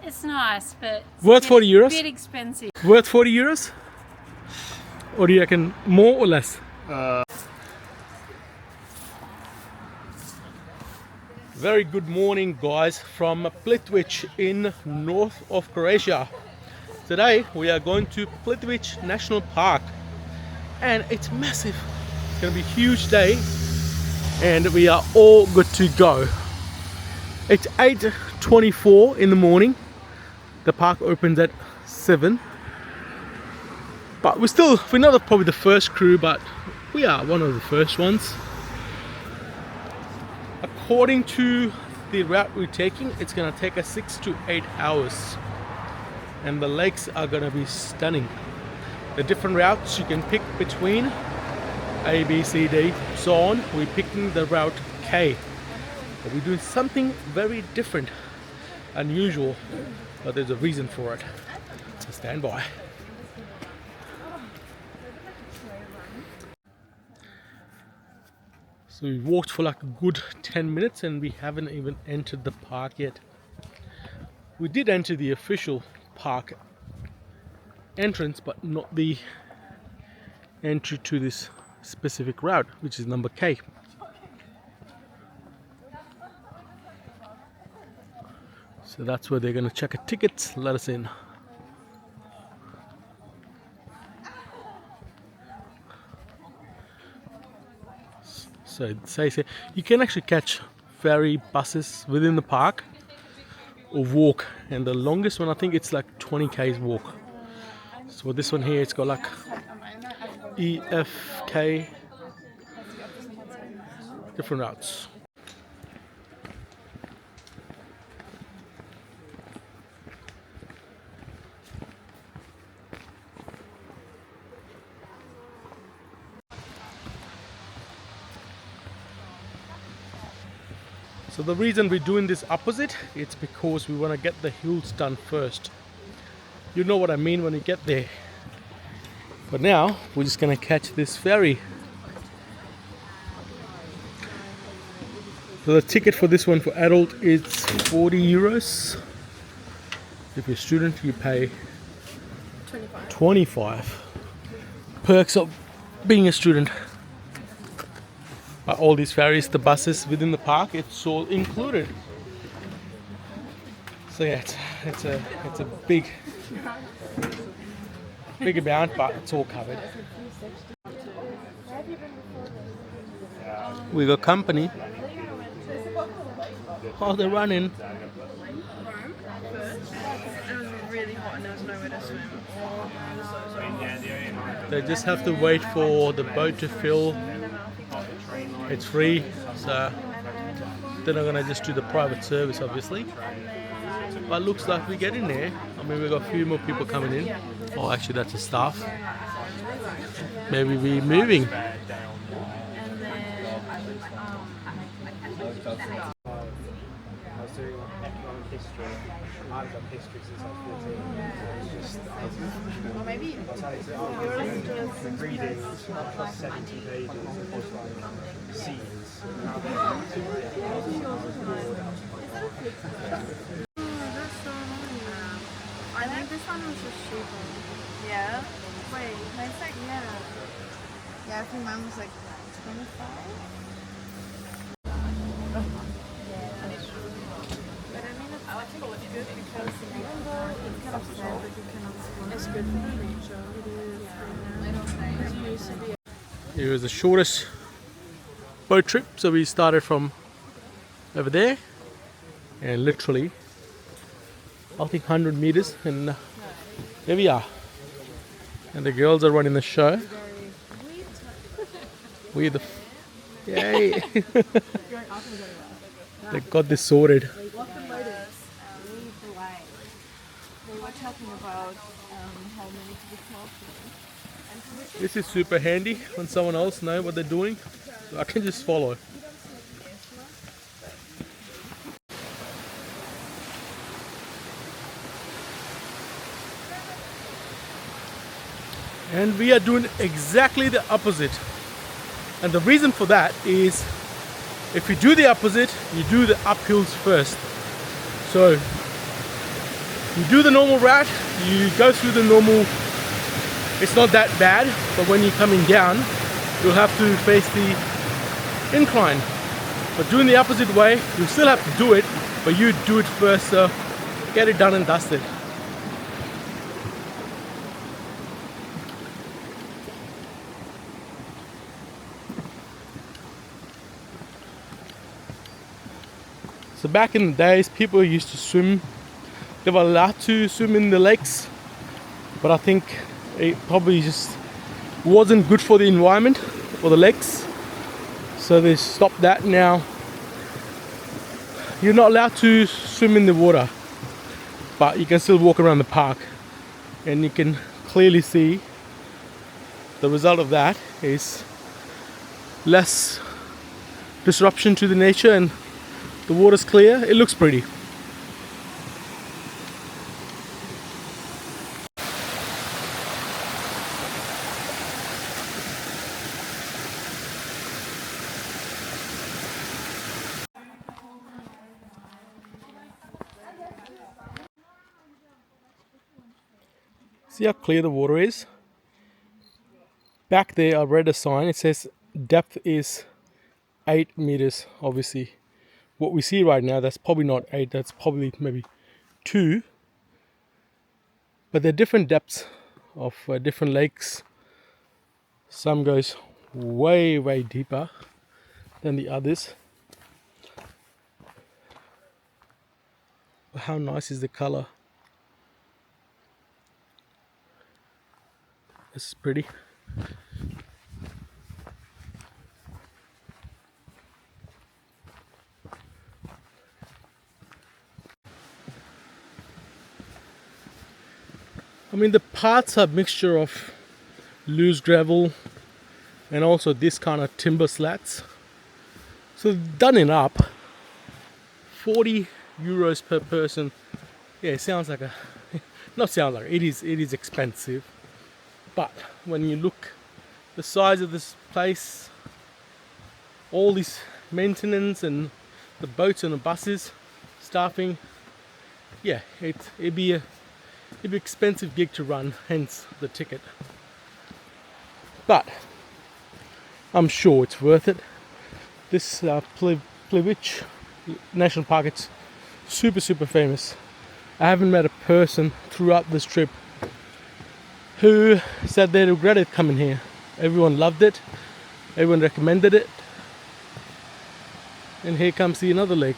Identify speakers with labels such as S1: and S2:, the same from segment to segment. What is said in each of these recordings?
S1: It's nice, but it's
S2: Worth 40 euros?
S1: a bit expensive.
S2: Worth 40 euros? Or do you reckon more or less? Very good morning, guys, from Plitvice in north of Croatia. Today we are going to Plitvice National Park, and it's massive. It's gonna be a huge day, and we are all good to go. It's 8:24 in the morning. The park opens at 7. But we're not probably the first crew, but we are one of the first ones. According to the route we're taking, it's gonna take us 6 to 8 hours. And the lakes are gonna be stunning. The different routes you can pick between A, B, C, D, so on. We're picking the route K. But we're doing something very different, unusual, but there's a reason for it. So stand by. So we walked for like a good 10 minutes and we haven't even entered the park yet. We did enter the official park entrance, but not the entry to this specific route, which is number K. So that's where they're going to check a ticket, let us in. So it says here, you can actually catch ferry buses within the park or walk, and the longest one I think it's like 20 k's walk. So this one here, it's got like E, F, K, different routes. So the reason we're doing this opposite, it's because we want to get the hills done first. You know what I mean when you get there. But now we're just going to catch this ferry. So the ticket for this one for adult is 40 euros. If you're a student, you pay 25. Perks of being a student. All these ferries, the buses within the park, it's all included. So yeah, it's a big amount, but it's all covered. We got company. Oh, they're running.
S3: It was really hot and there was nowhere to swim.
S2: They just have to wait for the boat to fill. It's free, so they're not gonna just do the private service, obviously. But looks like we get in there. I mean, we've got a few more people coming in. Oh, actually, that's the staff. Maybe we're moving.
S4: I've done history since I was 14. It's just,
S3: Or maybe
S4: reading 70 pages of like scenes.
S3: I think this one was just cheaper. Yeah? Wait, that's like, yeah. Yeah, I think mine was like 25. But I mean, it's good because even though it's kind of sad that you cannot swim, it's good for the nature. It is.
S2: It was the shortest boat trip, so we started from over there, and literally, I think 100 meters, and there we are. And the girls are running the show. We the yay! They got this sorted.
S3: They were talking about how many to be talking.
S2: This is super handy when someone else knows what they're doing, so I can just follow. And we are doing exactly the opposite. And the reason for that is, if you do the opposite, you do the uphills first. So You do the normal route, you go through the normal, it's not that bad, but when you're coming down, you'll have to face the incline. But doing the opposite way, you still have to do it, but you do it first, so get it done and dusted. So back in the days, people used to swim. They were allowed to swim in the lakes, but I think it probably just wasn't good for the environment or the lakes. So they stopped that now. You're not allowed to swim in the water, but you can still walk around the park, and you can clearly see the result of that is less disruption to the nature, and the water's clear. It looks pretty. See how clear the water is? Back there I read a sign, it says depth is 8 meters. Obviously what we see right now, that's probably not 8, that's probably maybe 2. But there are different depths of different lakes. Some goes way deeper than the others. How nice is the color? This is pretty. I mean, the paths are a mixture of loose gravel and also this kind of timber slats. So done it up, 40 euros per person. Yeah, it sounds like a, not sound like, it is expensive. But when you look the size of this place, all this maintenance and the boats and the buses, staffing, yeah, it'd be an expensive gig to run, hence the ticket. But I'm sure it's worth it. This Plitvice National Park, it's super famous. I haven't met a person throughout this trip who said they regretted coming here. Everyone loved it, everyone recommended it, and here comes the another lake.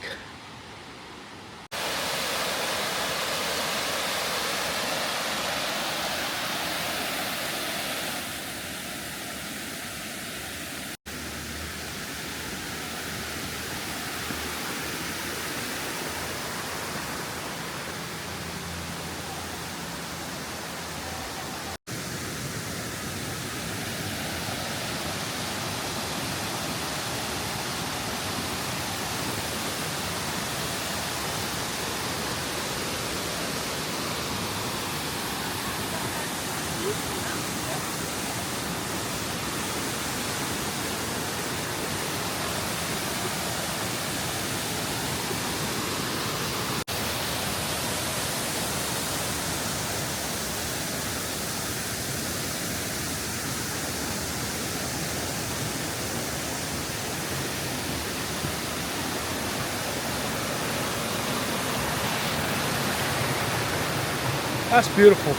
S2: That's beautiful.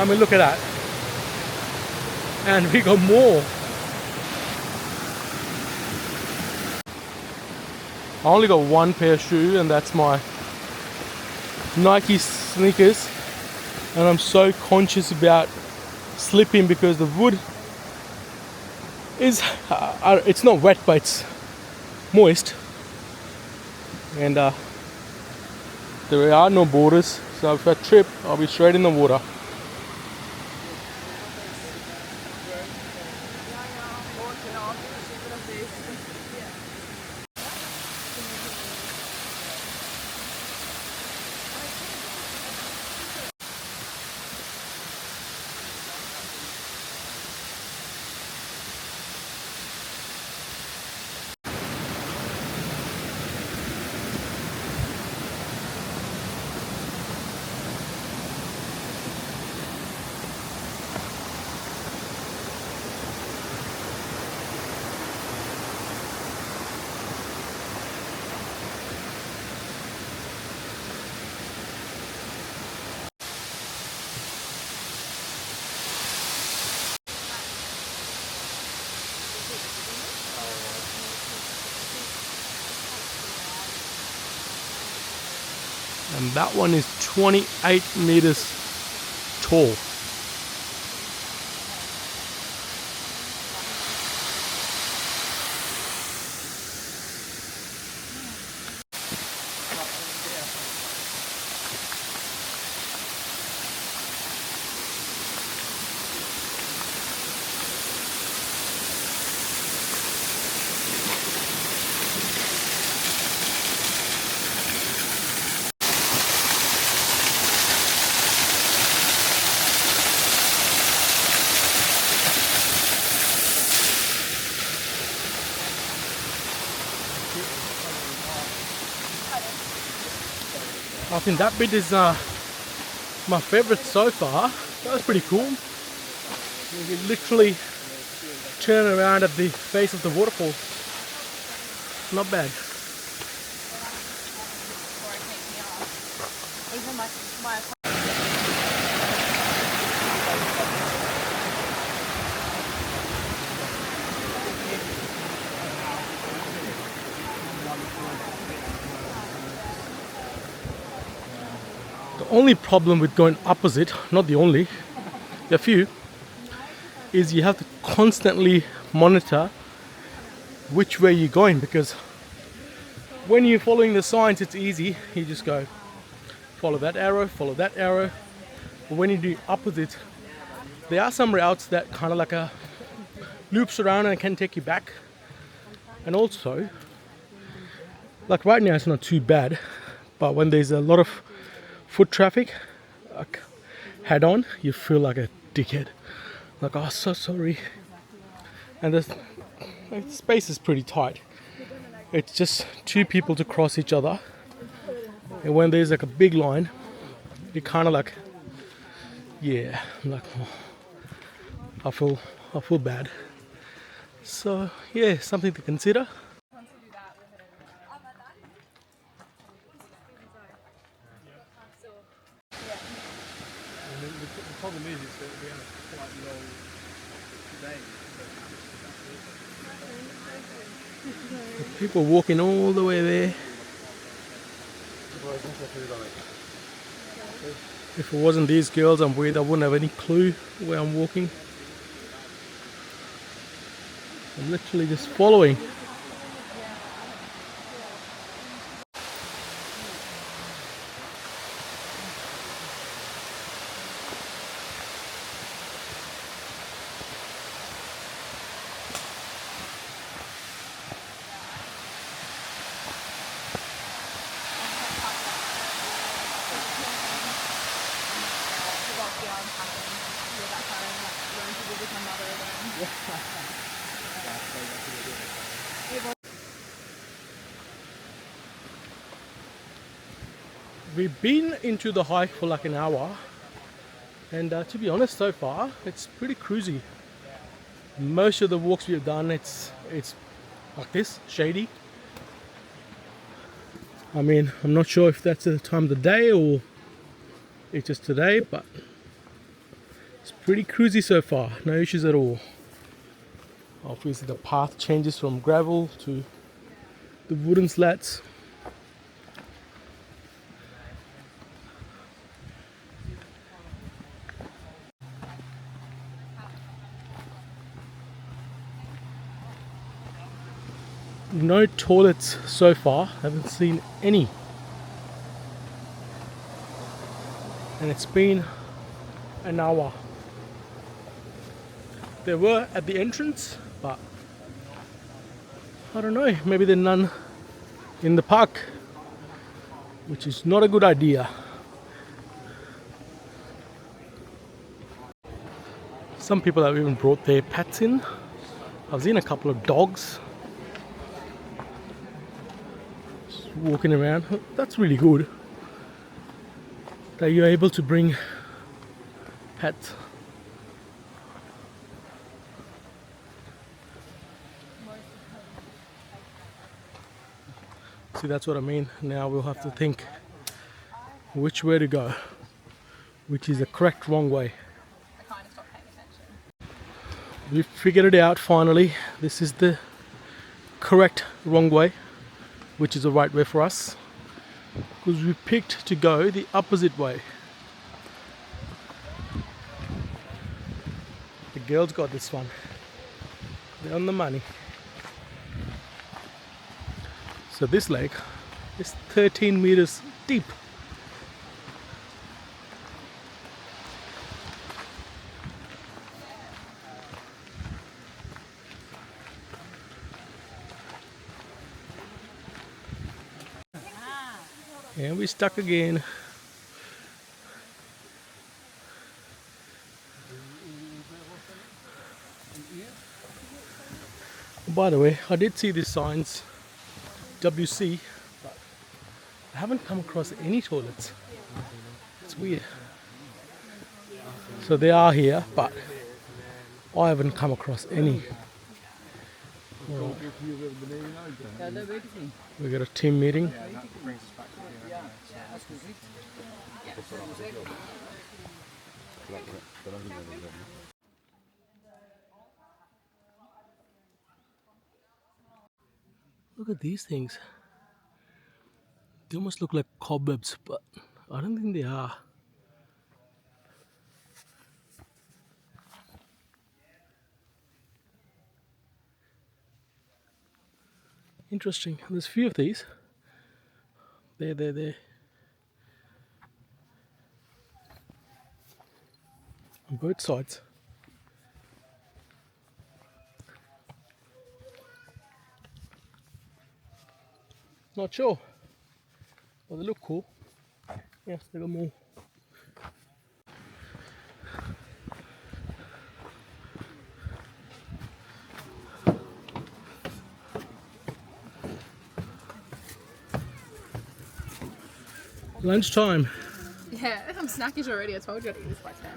S2: I mean, look at that. And we got more. I only got one pair of shoes, and that's my Nike sneakers. And I'm so conscious about slipping because the wood is, it's not wet, but it's moist. And there are no borders, so if I trip, I'll be straight in the water. and that one is 28 meters tall. I think that bit is my favorite so far. That was pretty cool. You can literally turn around at the face of the waterfall. Not bad. The only problem with going opposite, not the only, there are few, is you have to constantly monitor which way you're going, because when you're following the signs it's easy, you just go follow that arrow, follow that arrow. But when you do opposite, there are some routes that kind of like a loops around and can take you back. And also, like right now it's not too bad, but when there's a lot of foot traffic, like head on, you feel like a dickhead. Like, oh, so sorry. And the space is pretty tight. It's just two people to cross each other. And when there's like a big line, you kind of like, yeah, I'm like, oh, I feel bad. So yeah, something to consider. The problem is that we have quite long days. People walking all the way there. If it wasn't these girls I'm with, I wouldn't have any clue where I'm walking. I'm literally just following. We've been into the hike for like an hour, and to be honest, so far it's pretty cruisy. Most of the walks we've done, it's like this, shady. I mean, I'm not sure if that's the time of the day or it's just today, but it's pretty cruisy so far, no issues at all. Obviously the path changes from gravel to the wooden slats. No toilets so far, haven't seen any. And it's been an hour. There were at the entrance, but I don't know, maybe there's none in the park, which is not a good idea. Some people have even brought their pets in. I've seen a couple of dogs walking around. That's really good that you're able to bring pets. See, that's what I mean. Now we'll have to think which way to go, which is the correct wrong way. We've figured it out finally. This is the correct wrong way, which is the right way for us. because we picked to go the opposite way. The girls got this one. They're on the money. So this lake is 13 meters deep. And we stuck again. By the way, I did see these signs, WC, but I haven't come across any toilets. It's weird. So they are here, but I haven't come across any. Alright. We got a team meeting. Look at these things. They almost look like cobwebs, but I don't think they are. Interesting. There's a few of these. There. On both sides. Not sure. Well, they look cool. Yes, they got more. Lunchtime.
S3: Yeah, I'm snackish already. I told you I'd eat this by 10.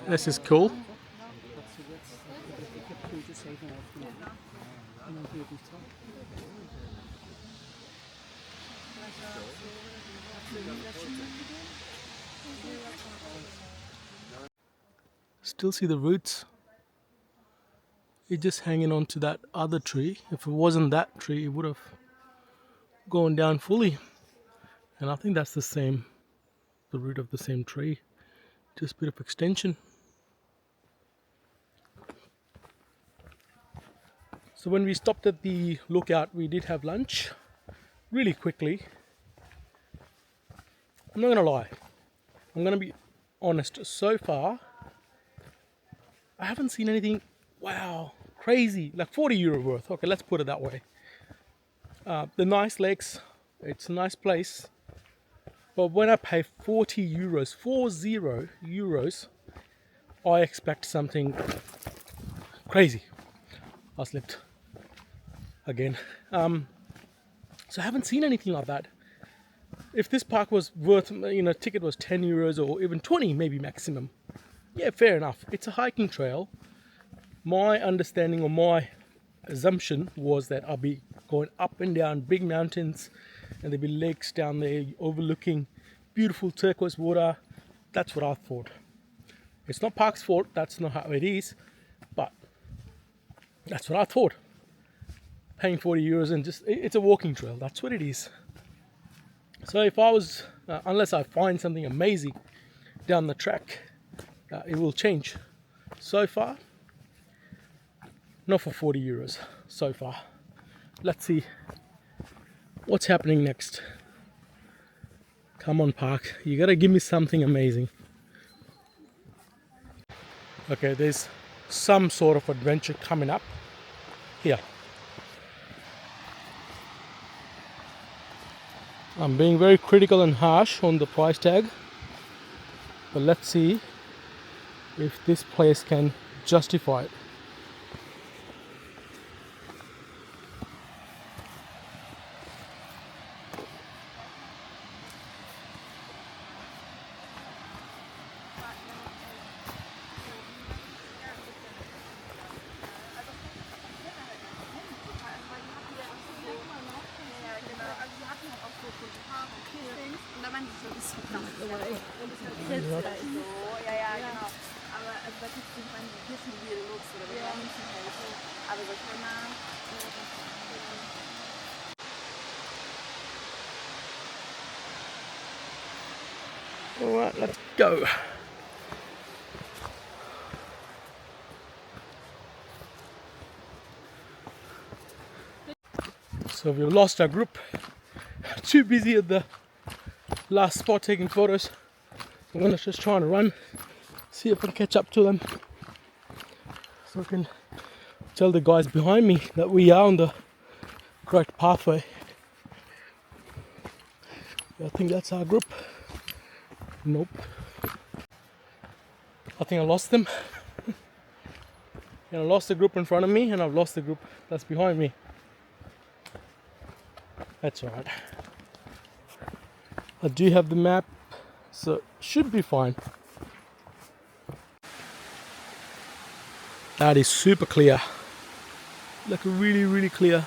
S2: This is cool. Still see the roots. It's just hanging on to that other tree. If it wasn't that tree, it would have gone down fully. And I think that's the root of the same tree. Just a bit of extension. So when we stopped at the lookout, we did have lunch really quickly. I'm not gonna lie, I'm gonna be honest. So far, I haven't seen anything wow crazy like €40 worth. Okay, let's put it that way. The nice lakes, it's a nice place, but when I pay €40, 40 euros, I expect something crazy. I slipped again. So I haven't seen anything like that. If this park was worth, ticket was €10 or even 20 maybe maximum, yeah, fair enough. It's a hiking trail. My understanding or my assumption was that I'll be going up and down big mountains and there'll be lakes down there overlooking beautiful turquoise water. That's what I thought. It's not park's fault, that's not how it is, but that's what I thought. Paying €40 and it's a walking trail, that's what it is. So if I was, unless I find something amazing down the track, it will change. So far, not for €40 so far. Let's see what's happening next. Come on, park, you gotta give me something amazing. Okay, there's some sort of adventure coming up here. I'm being very critical and harsh on the price tag, but let's see if this place can justify it.
S3: Aber also da kriegst du, ich meine, hier schon wieder Lux oder wir brauchen nicht helfen. Aber was like, her mom.
S2: Alright, let's go. So we've lost our group. Too busy at the last spot taking photos. I'm gonna just try and run, see if I can catch up to them, so I can tell the guys behind me that we are on the correct pathway. I think that's our group. Nope. I think I lost them. And I lost the group in front of me, and I've lost the group that's behind me. That's alright. I do have the map, so should be fine. That is super clear. Like really, really clear.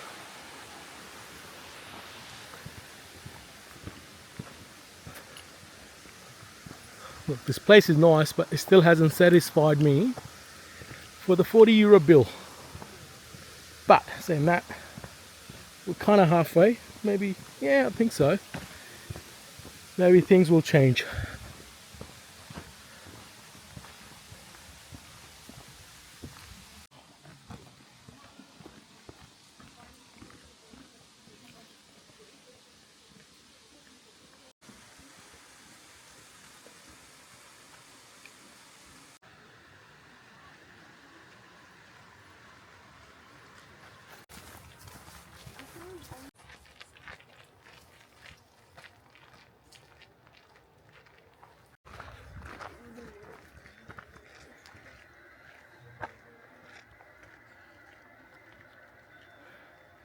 S2: Look, this place is nice, but it still hasn't satisfied me for the €40 bill. But saying that, we're kind of halfway. Maybe, yeah, I think so. Maybe things will change.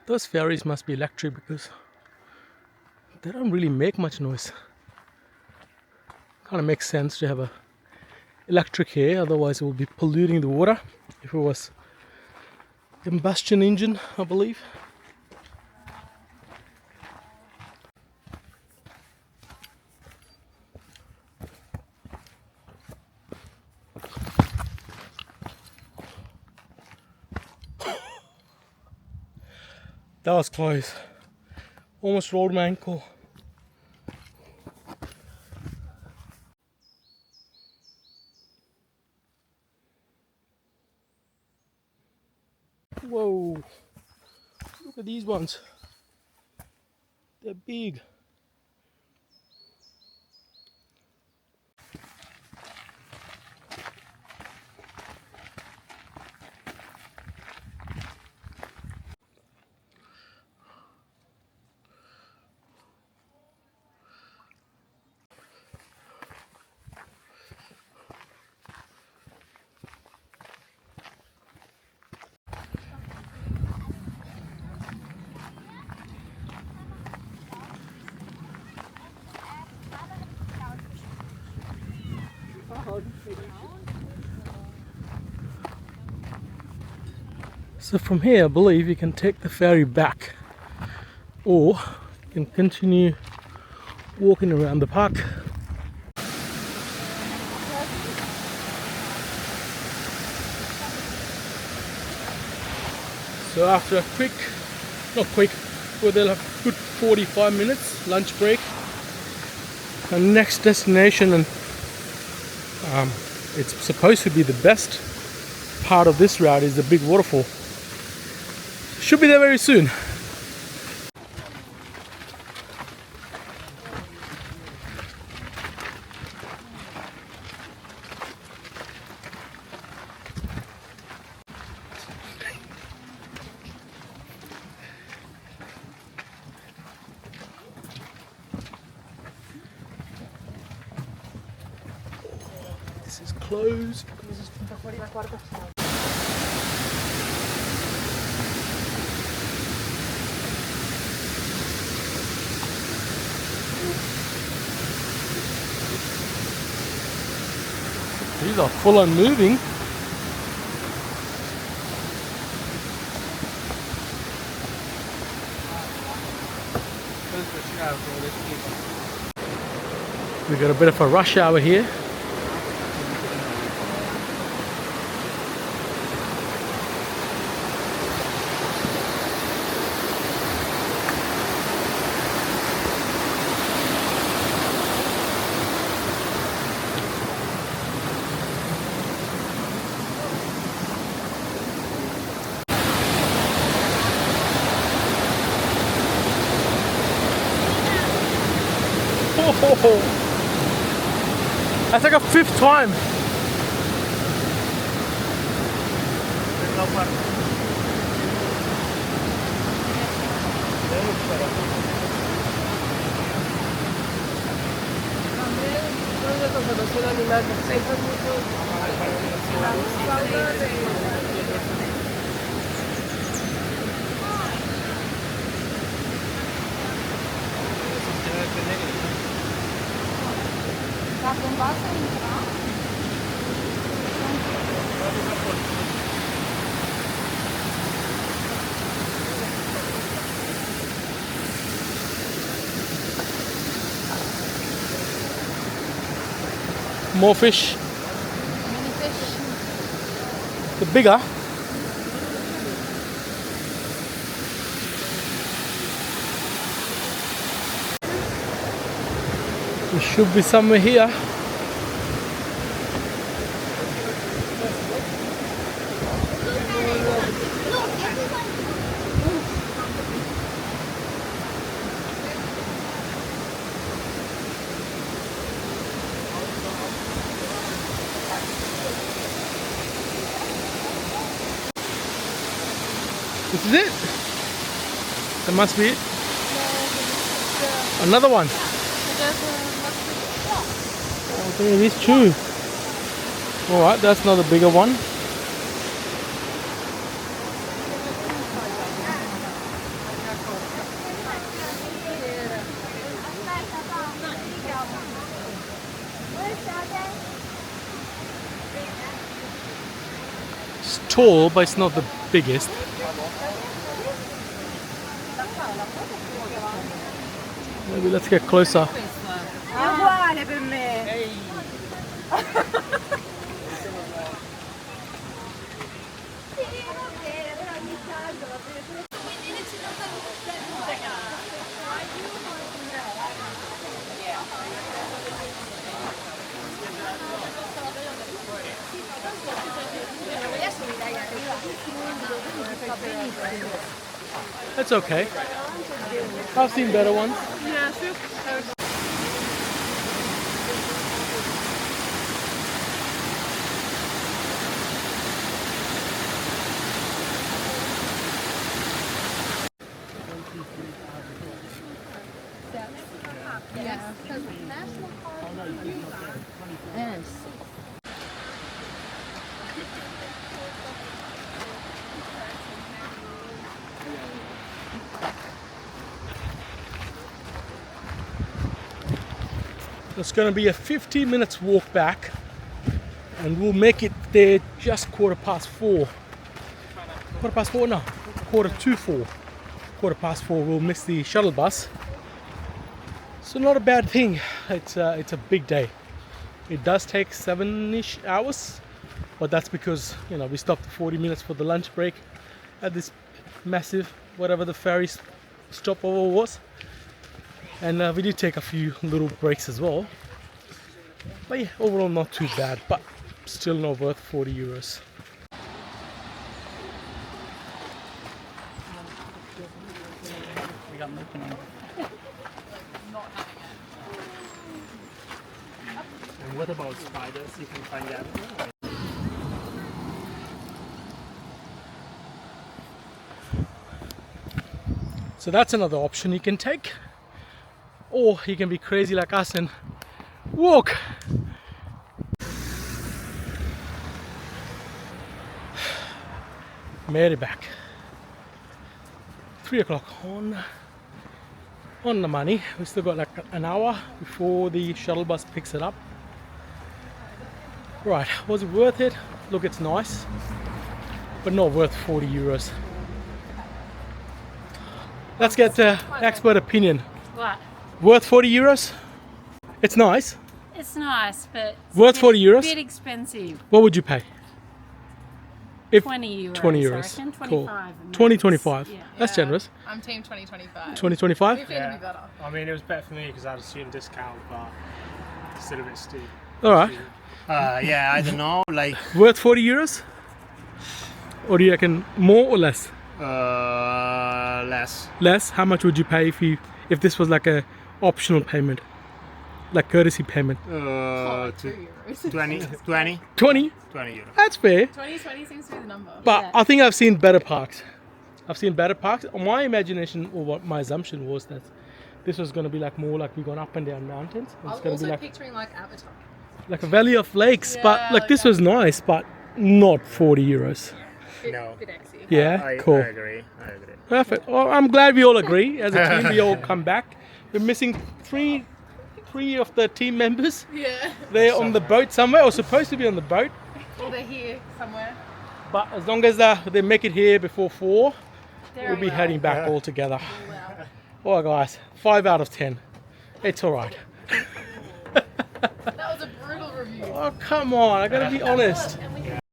S2: Those ferries must be electric because they don't really make much noise. Kind of makes sense to have a electric here, otherwise it will be polluting the water if it was combustion engine, I believe. That was close. Almost rolled my ankle. Whoa. Look at these ones. They're big. So from here, I believe you can take the ferry back, or you can continue walking around the park. So after a we'll have a good 45 minutes lunch break. Our next destination, and it's supposed to be the best part of this route, is the big waterfall. Should be there very soon. This is closed. These are full on moving. We got a bit of a rush hour here. Whoa! That's like a fifth time. More fish.
S3: Mini fish.
S2: The bigger. There should be somewhere here. This is it. That must be it. Another one. Oh, there is two. Alright, that's not a bigger one. It's tall, but it's not the biggest. Maybe let's get closer.
S3: Uguale per me.
S2: That's okay. I've seen better ones.
S1: Yeah,
S3: Yes. National Park. Yes.
S2: It's going to be a 15 minutes walk back, and we'll make it there just 4:15. 4:15? No, 4:45. 4:15. We'll miss the shuttle bus. So not a bad thing. It's a big day. It does take 7-ish hours, but that's because, you know, we stopped 40 minutes for the lunch break at this massive, whatever the ferry stopover was. And we did take a few little breaks as well. But yeah, overall not too bad, but still not worth 40 euros.
S4: And what about spiders? You can find them.
S2: So that's another option you can take. Or you can be crazy like us and walk. Made it back. 3 o'clock on the money. We still got like an hour before the shuttle bus picks it up. Right, was it worth it? Look, it's nice, but not worth 40 euros. Let's get expert opinion.
S1: What?
S2: Worth 40 euros? It's nice.
S1: It's nice, but it's
S2: Worth 40 euros?
S1: bit expensive.
S2: What would you pay? If
S1: 20 euros.
S2: 20
S1: I
S2: euros.
S1: reckon.
S2: Cool.
S1: 25.
S2: 20, 25.
S1: Yeah.
S2: That's generous.
S3: I'm team 2025.
S2: 20, 25?
S3: We've been to be better.
S4: I mean, it was better for me because I had a student discount, but it's still a bit steep.
S2: Alright.
S5: Yeah, I don't know, like
S2: Worth 40 euros? Or do you reckon more or less?
S5: less.
S2: Less? How much would you pay if this was like a optional payment? like courtesy payment?
S5: Uh,
S3: €2.
S5: 20
S2: 20?
S5: euros.
S2: That's fair.
S3: 20 seems to be the number.
S2: But I think I've seen better parks. I've seen better parks. My imagination, or what my assumption was, that this was going to be like more like we're going up and down mountains. It's
S3: I was
S2: going to be
S3: also
S2: like
S3: picturing like Avatar.
S2: a valley of lakes. But
S3: Yeah,
S2: like
S3: like
S2: this
S3: that.
S2: was nice, but not 40 euros.
S5: No.
S3: Bit exy.
S2: Yeah,
S5: I
S2: cool.
S5: agree.
S2: Perfect. Well, I'm glad we all agree. As a team, we all come back. We're missing three of the team members.
S3: Yeah.
S2: They're on the boat somewhere, or supposed to be on the boat.
S3: Or they're here somewhere.
S2: But as long as they make it here before 4, we'll be
S3: well.
S2: heading back all together.
S3: Wow.
S2: All right, guys. 5 out of 10. It's all right.
S3: That was a brutal review.
S2: Oh, come on. I gotta be honest.